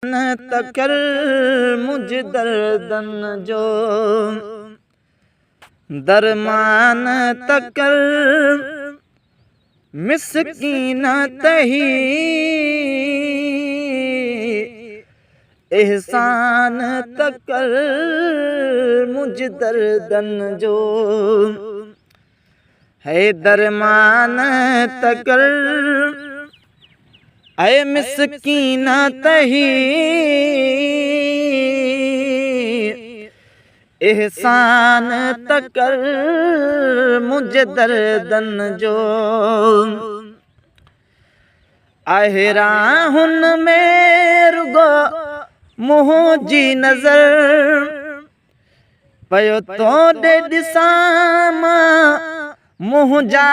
न तकर मुझ दर्दन जो दरमान तकर मिस्कीन तही एहसान तकर मुझ दर्दन जो है दरमान तकर ऐ मिस्कीन तही एहसान तकर मुझ दर्दन जो आहराहुन में रुगो मुंहिंजी नज़र पयो तो दे ॾिसां मां मुंहिंजा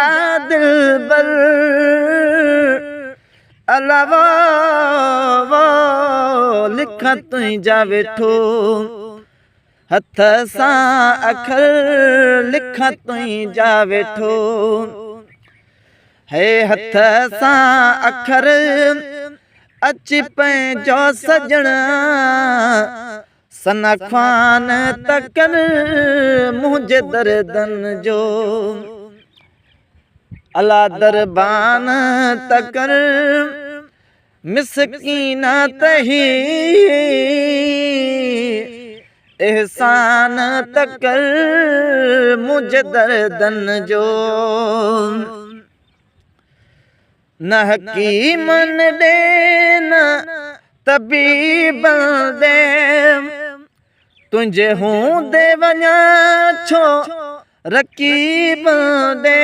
दिलबर अलावा वो लिख तुंहिंजा वेठो हथ सां अखर लिख तुंहिंजा वेठो है हथ सां अखर अची पंहिंजो सजण सनखान तकर मुंहिंजे दर्दन जो अला दरबान तकर मिस्कीन तही एहसान तकर मुझ दर्दन जो न हकीमन दे न तबीब दे तुंहिंजे हूंदे वञा छो रकीब दे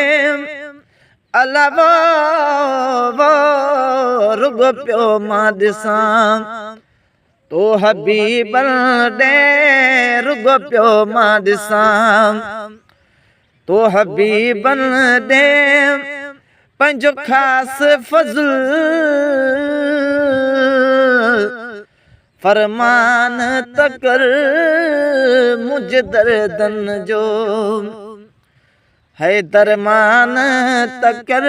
अलावा वो रुगो पियो मां ॾिसां तो हबीब दे रुगो पियो मां ॾिसां तो हबीब दे पंहिंजो ख़ासि फज़ल फरमान तकर मुझ दर्दन जो है दरमान तकर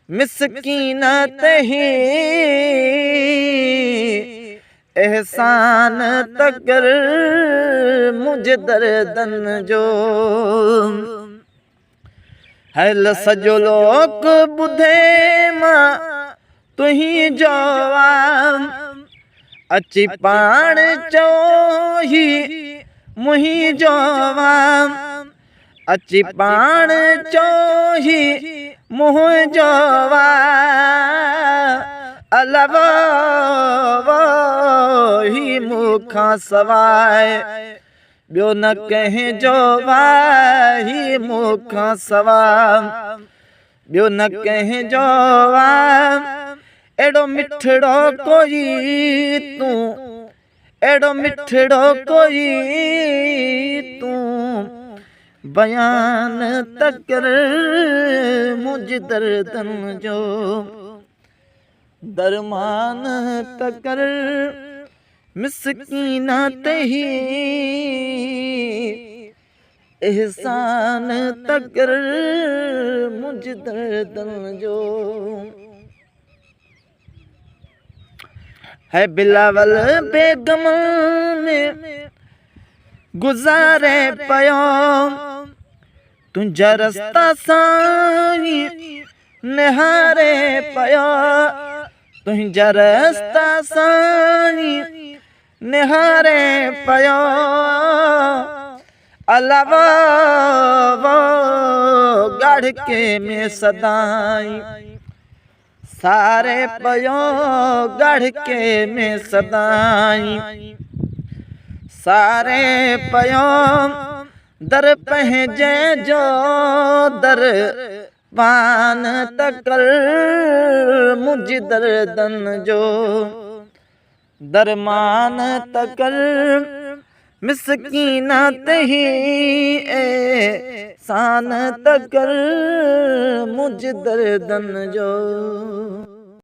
मिस्कीन तही एहसान तकर मुझ दर्दन जो हल सॼो लोक ॿुधे मां तुंहिंजो अची पाण चओ ही मुंहिंजो अची पाण चओ ही मुंहिंजो अलावा ही मूंखां सवाइ ॿियो न कंहिंजो ही मूंखां सवाइ ॿियो न कंहिंजो एड़ो मिठड़ो कोई तूं एड़ो मिठड़ो कोई तूं बयान तकर मुझ दर्दन जो दरमान तकर मिस्कीन तही एहसान तकर मुझ दर्दन जो है बिलावल बेगम में गुज़ारे पयो तुंहिंजा रस्ता साईं निहारे पयो तुंहिंजा रस्ता साईं निहारे पयो अलावा वो गढ़ के में सदाई सारे पयो गढ़ के में सदाई सारे पयो दर पंहिंजे जो दर पान तकर मुझ दर्दन जो दरमान तकर मिस्कीन तही एहसान तकर मुझ दर्दन जो।